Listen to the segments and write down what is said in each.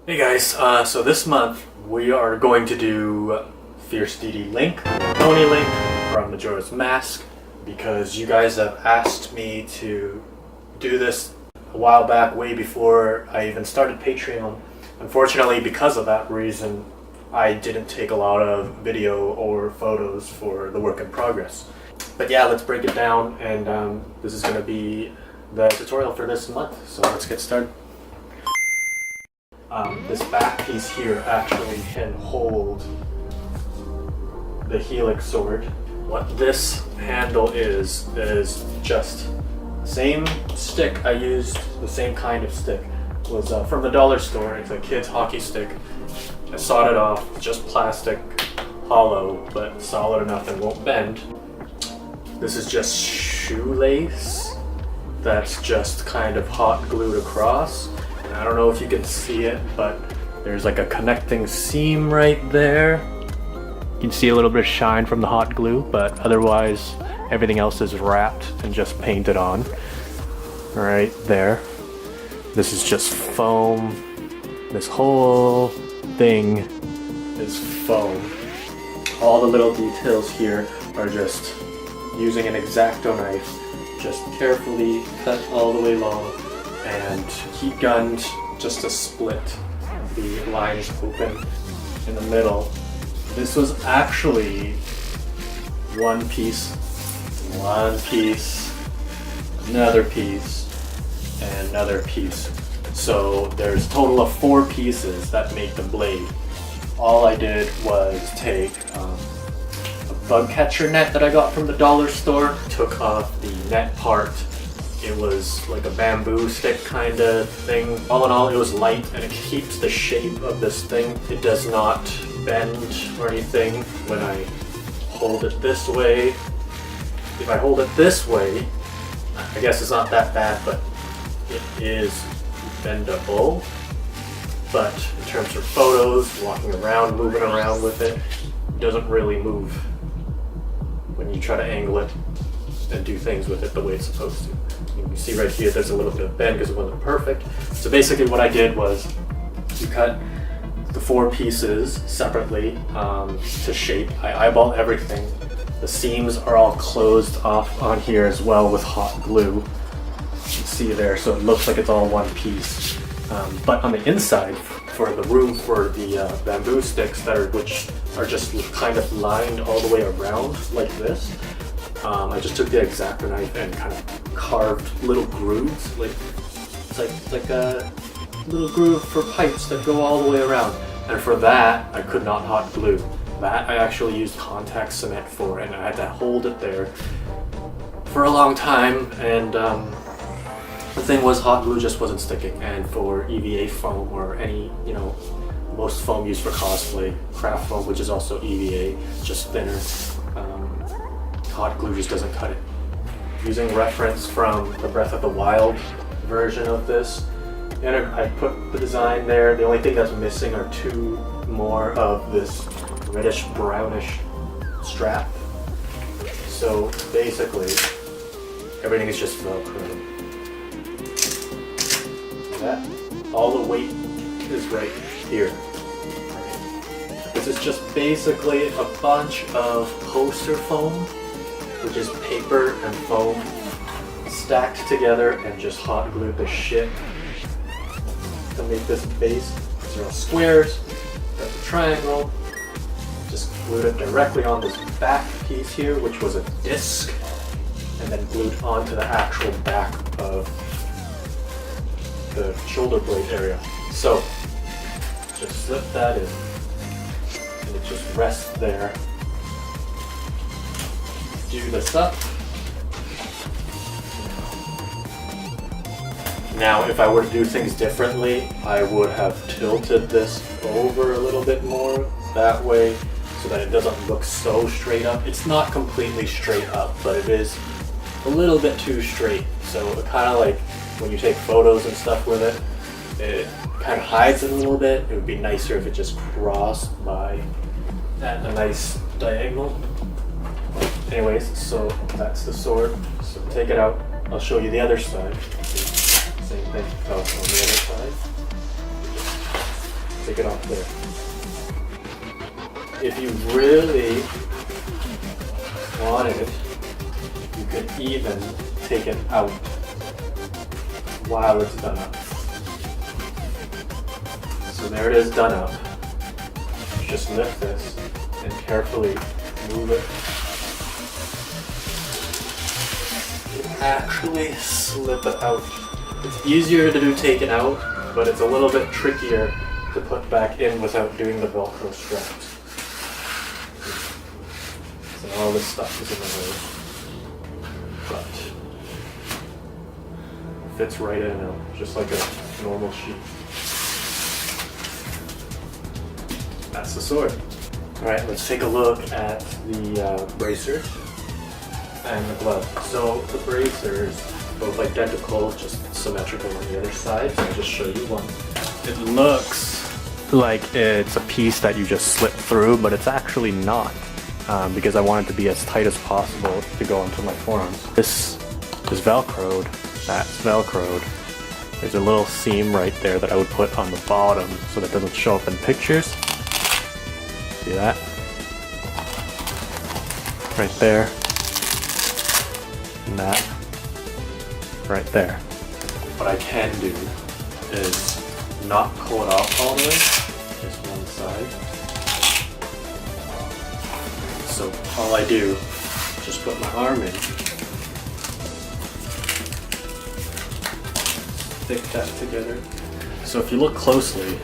Hey guys, so this month we are going to do Fierce DD Link, Oni-Link from Majora's Mask, because you guys have asked me to do this a while back, way before I even started Patreon. Unfortunately, because of that reason, I didn't take a lot of video or photos for the work in progress. But yeah, let's break it down, and this is going to be the tutorial for this month, so let's get started. This back piece here actually can hold the Helix sword. What this handle is just the same stick I used, the same kind of stick. It was from the dollar store. It's a kid's hockey stick. I sawed it off, just plastic, hollow, but solid enough and won't bend. This is just shoelace that's just kind of hot glued across. I don't know if you can see it, but there's like a connecting seam right there. You can see a little bit of shine from the hot glue, but otherwise everything else is wrapped and just painted on. Right there. This is just foam. This whole thing is foam. All the little details here are just using an X-Acto knife, just carefully cut all the way along and heat gunned just to split the lines open in the middle. This was actually one piece, another piece, and another piece. So there's a total of 4 pieces that make the blade. All I did was take a bug catcher net that I got from the dollar store, took off the net part. It was like a bamboo stick kind of thing. All in all, it was light and it keeps the shape of this thing. It does not bend or anything when I hold it this way. If I hold it this way, I guess it's not that bad, but it is bendable. But in terms of photos, walking around, moving around with it, it doesn't really move when you try to angle it and do things with it the way it's supposed to. You can see right here there's a little bit of bend because it wasn't perfect. So basically what I did was you cut the 4 pieces separately to shape. I eyeball everything. The seams are all closed off on here as well with hot glue. You can see there, so it looks like it's all one piece. But on the inside, for the room for the bamboo sticks which are just kind of lined all the way around like this, I just took the X-Acto knife and kind of carved little grooves. It's like a little groove for pipes that go all the way around. And for that, I could not hot glue. That I actually used contact cement for, and I had to hold it there for a long time. And the thing was, hot glue just wasn't sticking. And for EVA foam or any, most foam used for cosplay, craft foam, which is also EVA, just thinner. Hot glue just doesn't cut it. Using reference from the Breath of the Wild version of this, and I put the design there. The only thing that's missing are 2 more of this reddish brownish strap. So basically, everything is just Velcro. That, all the weight is right here. This is just basically a bunch of poster foam, which is paper and foam stacked together and just hot glued the shit to make this base. These are all squares, got the triangle, just glued it directly on this back piece here, which was a disc, and then glued onto the actual back of the shoulder blade area. So, just slip that in, and it just rests there. Do this up. Now, if I were to do things differently, I would have tilted this over a little bit more that way so that it doesn't look so straight up. It's not completely straight up, but it is a little bit too straight. So it kind of like when you take photos and stuff with it, it kind of hides it a little bit. It would be nicer if it just crossed by at a nice diagonal. Anyways, so that's the sword. So take it out. I'll show you the other side. Same thing on the other side. take it off there. If you really wanted, you could even take it out while it's done up. So there it is done up. Just lift this and carefully move it. You actually slip it out. It's easier to do taken out, but it's a little bit trickier to put back in without doing the Velcro straps. So all this stuff is in the way. But it fits right in now, just like a normal sheet. That's the sword. Alright, let's take a look at the bracers and the gloves. So the bracers, both identical, just symmetrical on the other side. So I'll just show you one. It looks like it's a piece that you just slip through, but it's actually not, because I want it to be as tight as possible to go onto my forearms. This is Velcroed, that's Velcroed. There's a little seam right there that I would put on the bottom so that it doesn't show up in pictures. See that? Right there. And that. Right there. What I can do is not pull it off all the way, just one side. So all I do is just put my arm in, stick that together. So if you look closely,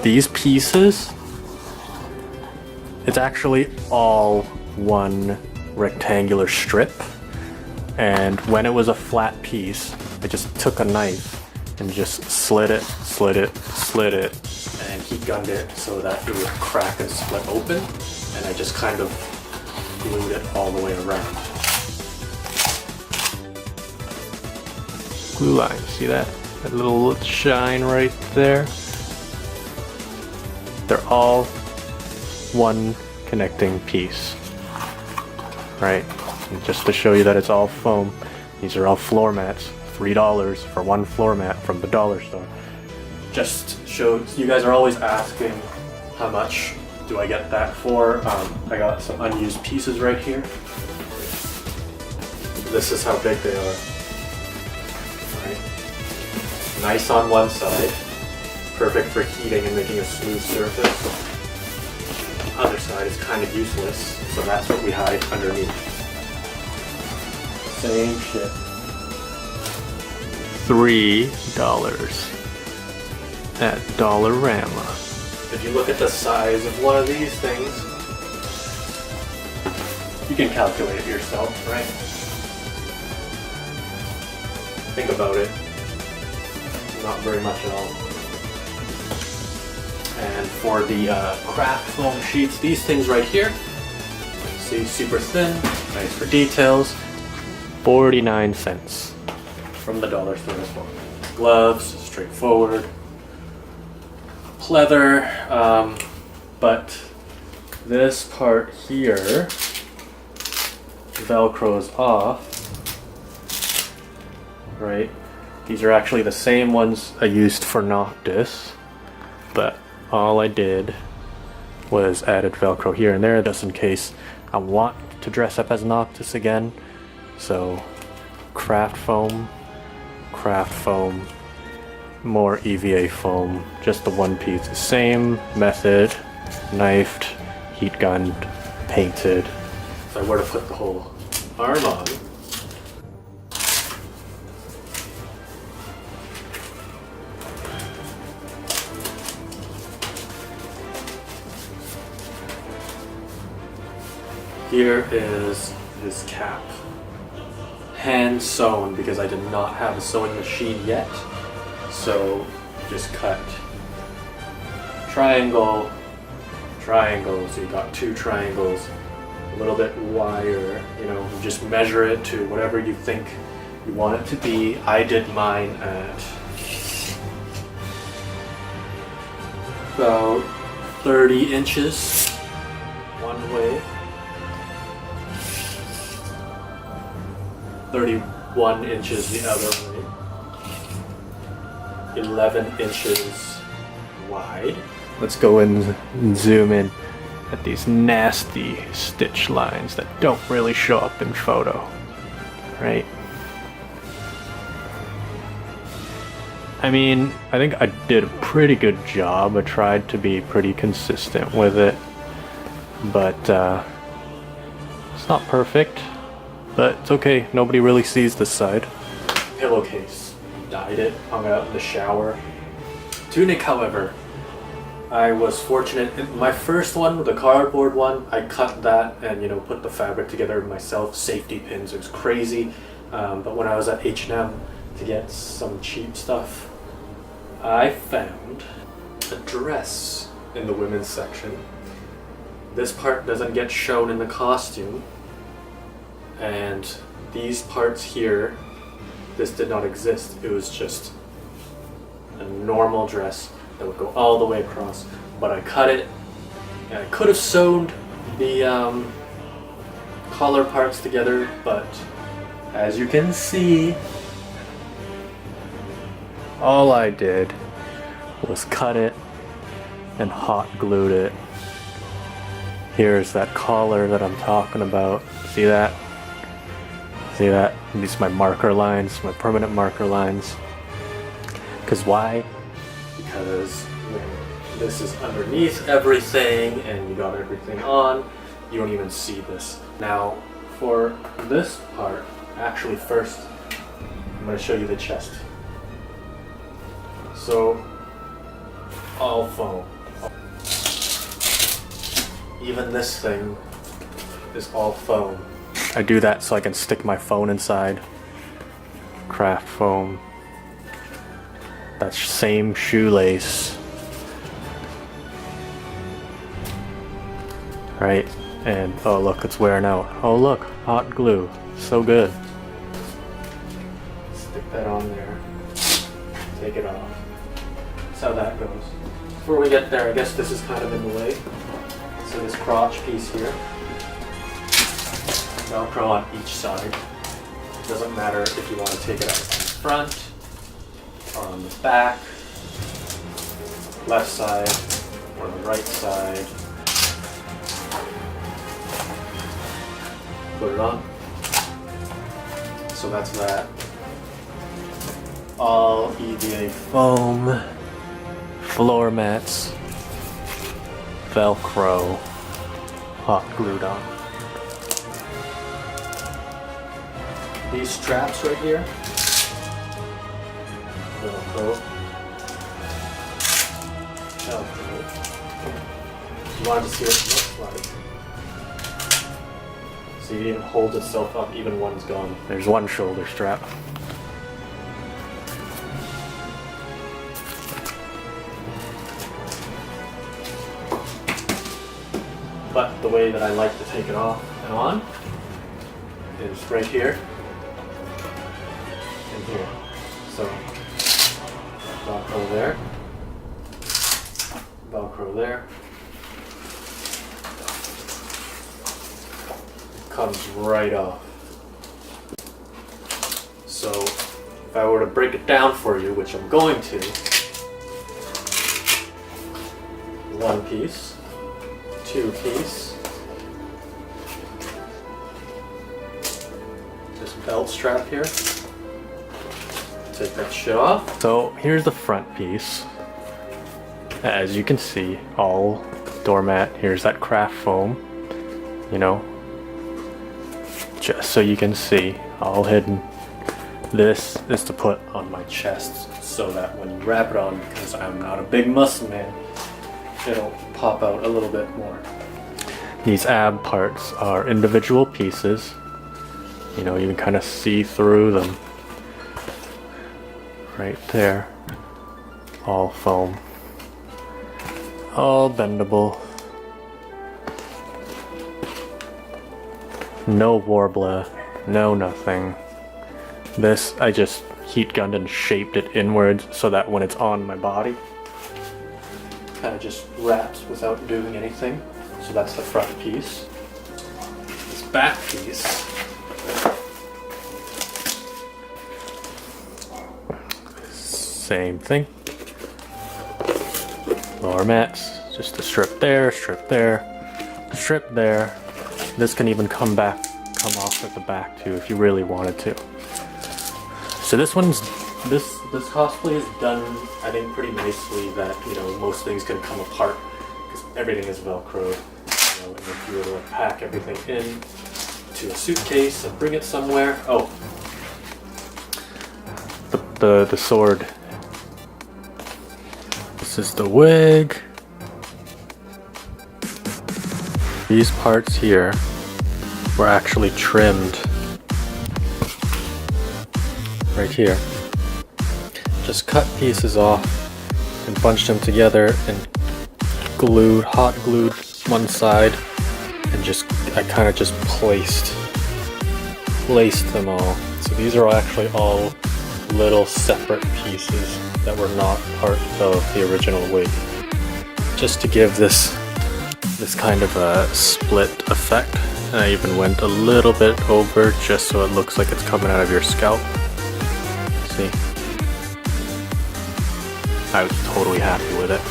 these pieces, it's actually all one rectangular strip, and when it was a flat piece, I just took a knife and just slit it, and heat gunned it so that it would crack and split open, and I just kind of glued it all the way around. Glue line, see that? That little shine right there? They're all one connecting piece, right? And just to show you that it's all foam, these are all floor mats. $3 for one floor mat from the dollar store. Just shows, you guys are always asking how much do I get that for. I got some unused pieces right here. This is how big they are. Right. Nice on one side, perfect for heating and making a smooth surface. Other side is kind of useless, so that's what we hide underneath. Same shit. $3 at Dollarama. If you look at the size of one of these things, you can calculate it yourself, right? Think about it. Not very much at all. And for the craft foam sheets, these things right here, see, super thin, nice for details, 49 cents from the dollar store as well. Gloves, straightforward, pleather, but this part here Velcro's off, right? These are actually the same ones I used for Noctis, but all I did was added Velcro here and there just in case I want to dress up as Noctis again. So craft foam, more EVA foam, just the one piece. Same method, knifed, heat gunned, painted. If I were to put the whole arm on, here is his cap. Hand sewn because I did not have a sewing machine yet. So just cut triangle, triangle, so you got two triangles, a little bit wider, you know, just measure it to whatever you think you want it to be. I did mine at about 30 inches one way, 31 inches the other way, 11 inches one wide. Let's go and zoom in at these nasty stitch lines that don't really show up in photo, right? I mean, I think I did a pretty good job. I tried to be pretty consistent with it, but it's not perfect, but it's okay. Nobody really sees this side. Pillowcase. Dyed it, hung it out in the shower. Tunic, however, I was fortunate. My first one, the cardboard one, I cut that and, you know, put the fabric together myself. Safety pins, it was crazy. But when I was at H&M to get some cheap stuff, I found a dress in the women's section. This part doesn't get shown in the costume, and these parts here, this did not exist. It was just a normal dress that would go all the way across, but I cut it, and I could have sewn the collar parts together, but as you can see, all I did was cut it and hot glued it. Here's that collar that I'm talking about. See that? See that? These are my marker lines, my permanent marker lines. Because why? Because when this is underneath everything and you got everything on, you don't even see this. Now, for this part, actually first, I'm going to show you the chest. So, all foam. Even this thing is all foam. I do that so I can stick my phone inside. Craft foam. That same shoelace. Right? And oh look, it's wearing out. Oh look, hot glue. So good. Stick that on there. Take it off. That's how that goes. Before we get there, I guess this is kind of in the way. So this crotch piece here, Velcro on each side. Doesn't matter if you want to take it out on the front or on the back, left side or the right side. Put it on. So that's that. All EVA foam, floor mats, Velcro, hot glued on. These straps right here, Velcro. You wanted to see what it looks like. See, it even holds itself up, even one's gone. There's one shoulder strap. But the way that I like to take it off and on is right here and here. So, Velcro there, Velcro there. It comes right off. So, if I were to break it down for you, which I'm going to, one piece, two piece, this belt strap here, take that shit off. So here's the front piece. As you can see, all doormat. Here's that craft foam, you know, just so you can see, all hidden. This is to put on my chest so that when you wrap it on, because I'm not a big muscle man, it'll pop out a little bit more. These ab parts are individual pieces. You know, you can kind of see through them. Right there. All foam. All bendable. No warbler. No nothing. This, I just heat gunned and shaped it inwards so that when it's on my body, kind of just wraps without doing anything. So that's the front piece. This back piece, same thing. lower mats, just a strip there, strip there, strip there. This can even come off at the back too if you really wanted to. So this cosplay is done, I think, pretty nicely. That, you know, most things can come apart because everything is Velcro. You know, and if you were to like, pack everything in to a suitcase and bring it somewhere. Oh, the sword. This is the wig. These parts here were actually trimmed right here. Just cut pieces off and bunched them together and hot glued one side, and I kind of just placed them all. So these are actually all little separate pieces that were not part of the original wig, just to give this kind of a split effect. And I even went a little bit over just so it looks like it's coming out of your scalp. See? I was totally happy with it.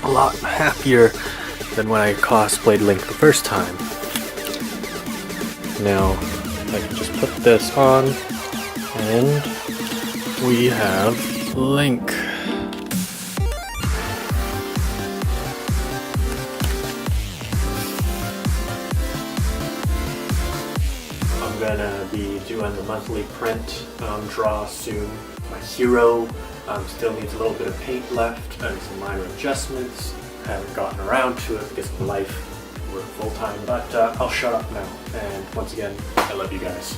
A lot happier than when I cosplayed Link the first time. Now, I can just put this on, and we have Link. I'm gonna be doing the monthly print draw soon. My hero still needs a little bit of paint left and some minor adjustments. Haven't gotten around to it because of life. Work full time, but I'll shut up now. And once again, I love you guys.